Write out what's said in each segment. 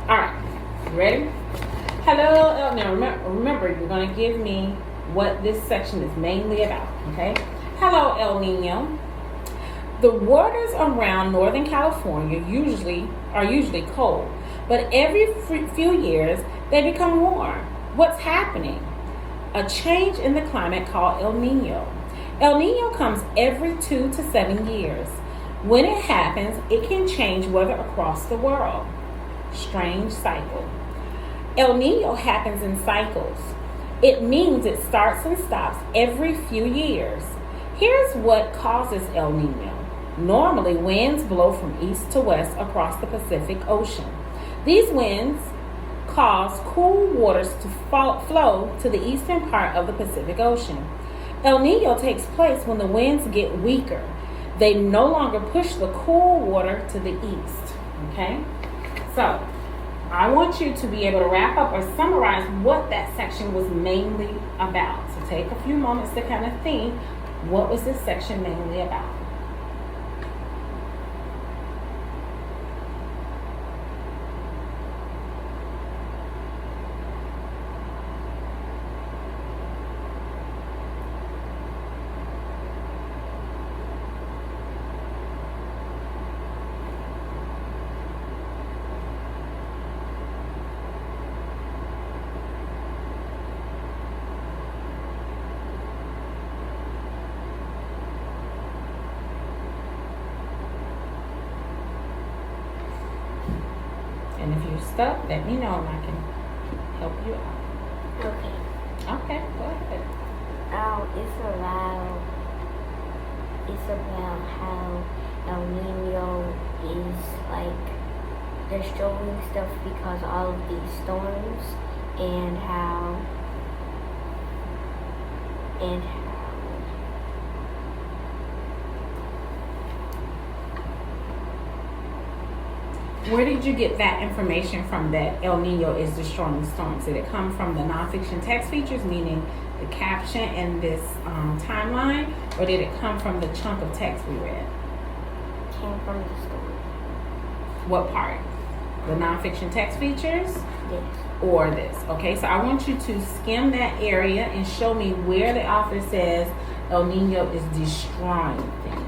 All right, you ready? Hello, now remember, you're going to give me what this section is mainly about, okay? Hello, El Nino. The waters around Northern California are usually cold, but every few years they become warm. What's happening? A change in the climate called El Nino. El Nino comes every 2 to 7 years. When it happens, it can change weather across the world. Strange cycle. El Nino happens in cycles. It means it starts and stops every few years. Here's what causes El Nino. Normally, winds blow from east to west across the Pacific Ocean. These winds cause cool waters to flow to the eastern part of the Pacific Ocean. El Nino takes place when the winds get weaker. They no longer push the cool water to the east. Okay? So, I want you to be able to wrap up or summarize what that section was mainly about. So take a few moments to kind of think, what was this section mainly about? And if you're stuck, let me know and I can help you out. Okay. Okay, go ahead. It's about how El Nino is like destroying stuff because of all of these storms and how Where did you get that information from that El Nino is destroying storms? Did it come from the nonfiction text features, meaning the caption and this timeline, or did it come from the chunk of text we read? came from the story. What part? The nonfiction text features? Yes. Or this? Okay, so I want you to skim that area and show me where the author says El Nino is destroying things.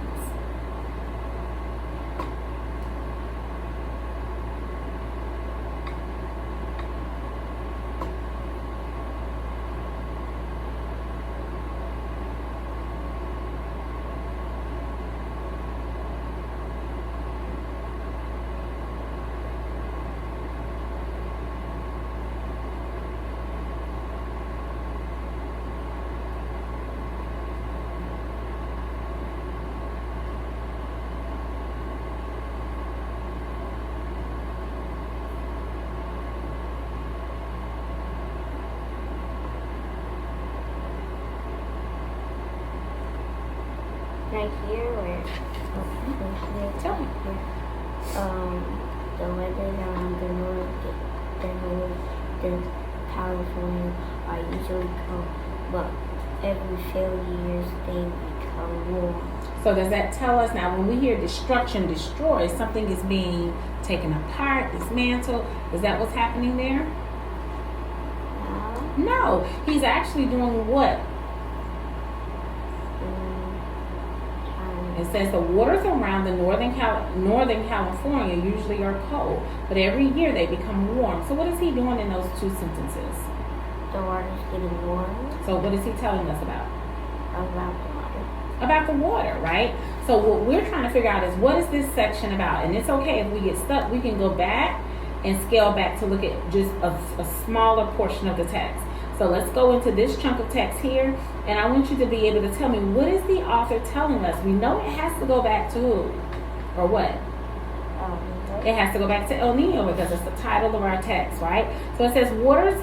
Right here, where Tell me. the weather around the California are usually cold, but every few years they become warm. So does that tell us now when we hear destruction, destroy, something is being taken apart, dismantled? Is that what's happening there? No, he's actually doing what? It says the waters around the Northern California usually are cold, but every year they become warm. So what is he doing in those two sentences? The water's getting warm. So what is he telling us about? About the water. About the water, right? So what we're trying to figure out is, what is this section about? And it's okay if we get stuck, we can go back and scale back to look at just a smaller portion of the text. So let's go into this chunk of text here, and I want you to be able to tell me, what is the author telling us? We know it has to go back to who? Or what? It has to go back to El Nino because it's the title of our text, right? So it says waters,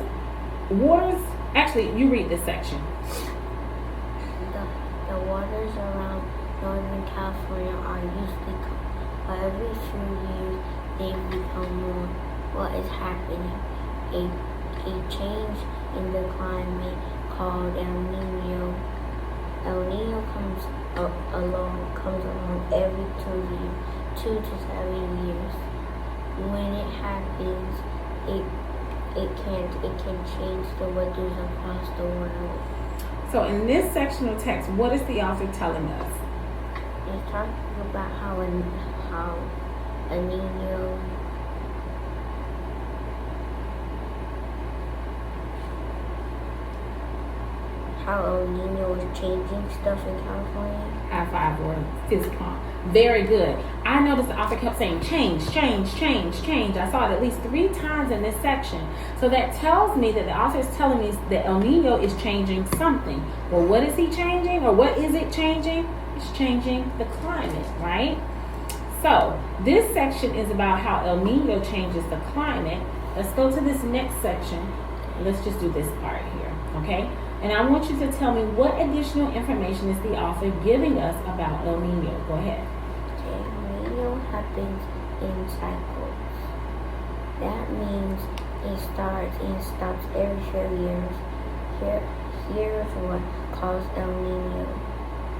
actually, you read this section. The waters around Northern California are usually cold, but every few years they become warm. What is happening? A change in the climate called El Nino. El Nino comes along every 2 to 7 years. When it happens, it it can change the weathers across the world. So in this section of text, what is the author telling us? It's talking about how El Nino is changing stuff in California. High five or fist pump. Very good. I noticed the author kept saying change, change, change, change. I saw it at least 3 times in this section. So that tells me that the author is telling me that El Nino is changing something. Well, what is he changing, or what is it changing? It's changing the climate, right? So this section is about how El Nino changes the climate. Let's go to this next section. Let's just do this part here, okay? And I want you to tell me what additional information is the author giving us about El Nino. Go ahead. El Nino happens in cycles. That means it starts and stops every few years. Here's what causes El Nino.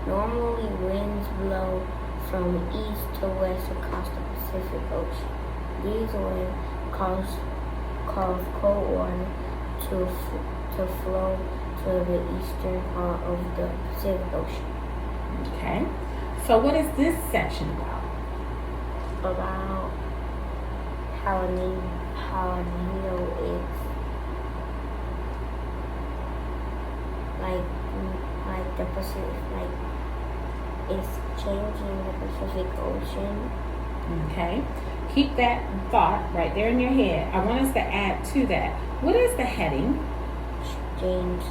Normally winds blow from east to west across the Pacific Ocean. These winds cause cold water to flow to the eastern part of the Pacific Ocean. Okay. So what is this section about? About how El Nino is like the Pacific, like it's changing the Pacific Ocean. Okay. Keep that thought right there in your head. I want us to add to that. What is the heading? Change.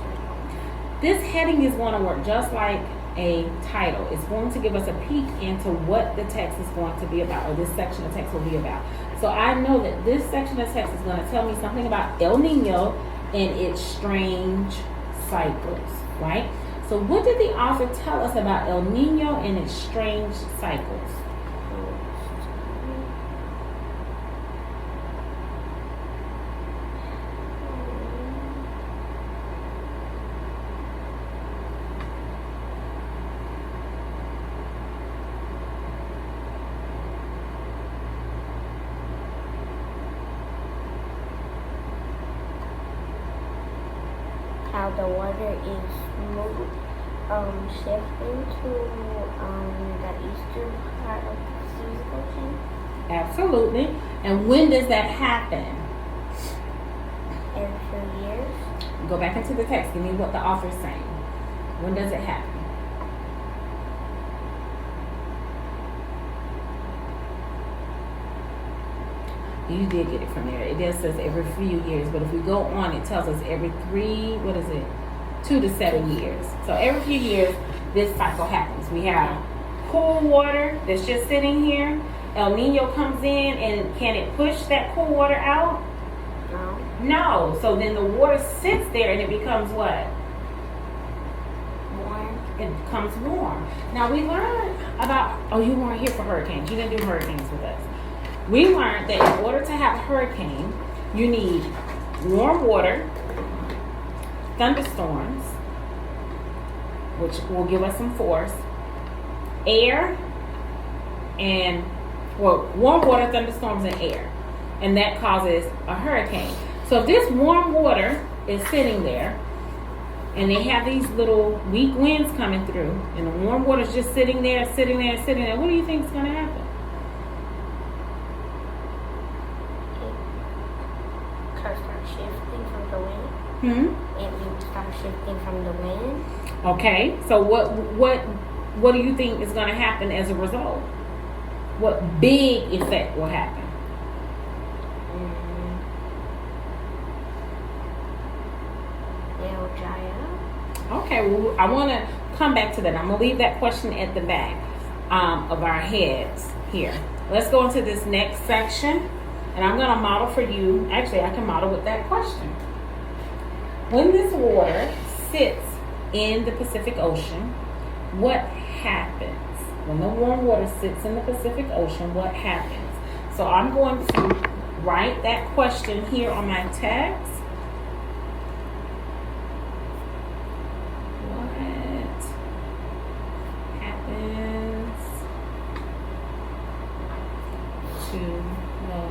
This heading is going to work just like a title. It's going to give us a peek into what the text is going to be about, or this section of text will be about. So I know that this section of text is going to tell me something about El Nino and its strange cycles, right? So what did the author tell us about El Nino and its strange cycles? How the weather is shifting to the eastern part of the Pacific Ocean. Absolutely. And when does that happen? Every few years. Go back into the text. Give me what the author's saying. When does it happen? You did get it from there. It just says every few years, but if we go on, it tells us every 2 to 7 years. So every few years, this cycle happens. We have cool water that's just sitting here. El Nino comes in, and can it push that cool water out? No. So then the water sits there, and it becomes what? Warm. It becomes warm. Now we learned about, you weren't here for hurricanes. You didn't do hurricanes with us. We learned that in order to have a hurricane, you need warm water, thunderstorms, which will give us some force, air, and warm water, thunderstorms, and air. And that causes a hurricane. So if this warm water is sitting there, and they have these little weak winds coming through, and the warm water is just sitting there, what do you think is going to happen? It start shifting from the wind. Okay, so what do you think is going to happen as a result? What big effect will happen? It'll dry up. Okay, well, I want to come back to that. I'm going to leave that question at the back of our heads here. Let's go into this next section, and I'm going to model for you. Actually, I can model with that question. When this water sits in the Pacific Ocean, what happens? When the warm water sits in the Pacific Ocean, what happens? So I'm going to write that question here on my text. What happens to the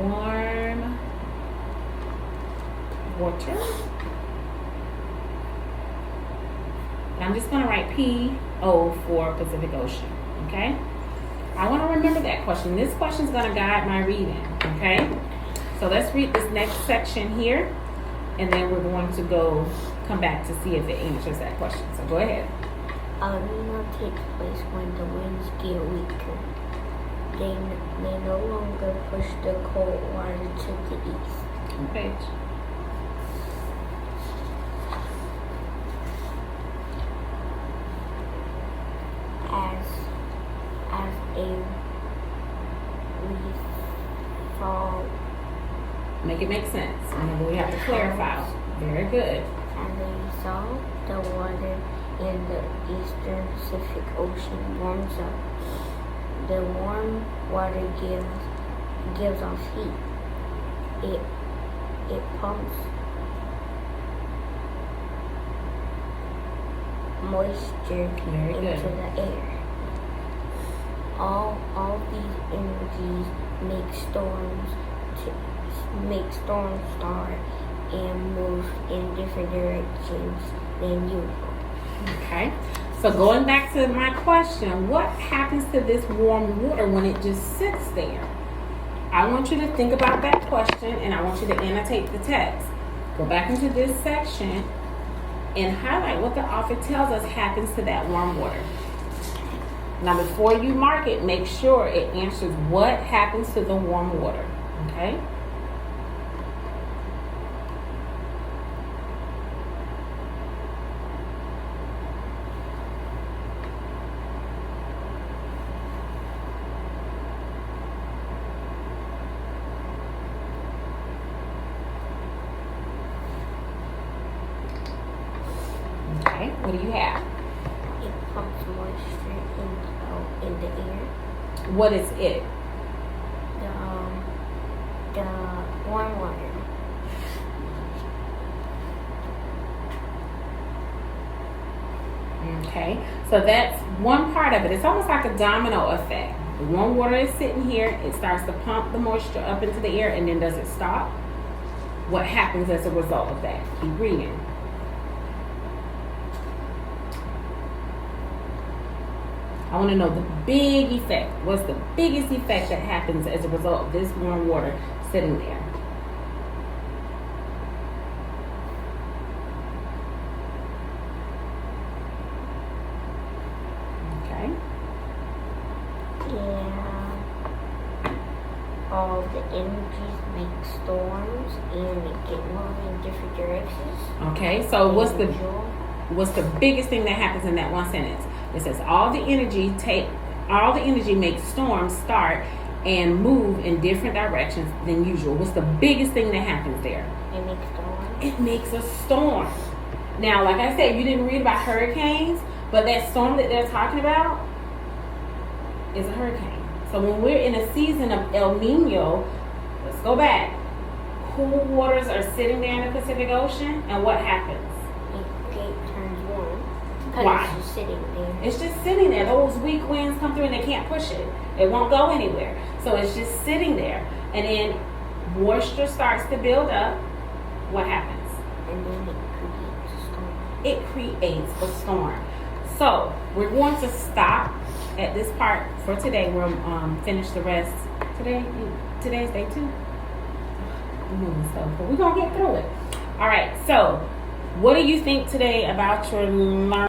warm water. And I'm just going to write P-O for Pacific Ocean, okay? I want to remember that question. This question is going to guide my reading, okay? So let's read this next section here, and then we're going to come back to see if it answers that question. So go ahead. El Nino takes place when the winds get weaker. They no longer push the cold water to the east. Okay. As a result, Make it make sense. And we have to clarify. Very good. As a result, the water in the eastern Pacific Ocean warms up. The warm water gives off heat. It pumps moisture into the air. All these energies make storms start and move in different directions than usual. Okay. So going back to my question, what happens to this warm water when it just sits there? I want you to think about that question, and I want you to annotate the text. Go back into this section and highlight what the author tells us happens to that warm water. Now, before you mark it, make sure it answers what happens to the warm water. Okay? Okay, what do you have? It pumps moisture in the air. What is it? The warm water. Okay, so that's one part of it. It's almost like a domino effect. The warm water is sitting here. It starts to pump the moisture up into the air, and then does it stop? What happens as a result of that? Keep reading. I want to know the big effect. What's the biggest effect that happens as a result of this warm water sitting there? Okay. Yeah. All the energies make storms and it get moving in different directions. Okay, so what's the biggest thing that happens in that one sentence? It says all the energy makes storms start and move in different directions than usual. What's the biggest thing that happens there? It makes storms. It makes a storm. Now, like I said, you didn't read about hurricanes, but that storm that they're talking about is a hurricane. So when we're in a season of El Nino, let's go back. Cool waters are sitting there in the Pacific Ocean, and what happens? It turns warm. Why? It's just sitting there. It's just sitting there. Those weak winds come through and they can't push it. It won't go anywhere. So it's just sitting there. And then moisture starts to build up. What happens? And then It creates a storm. So we're going to stop at this part for today. We'll finish the rest today. Today's day 2. But we're going to get through it. All right. So what do you think today about your learning?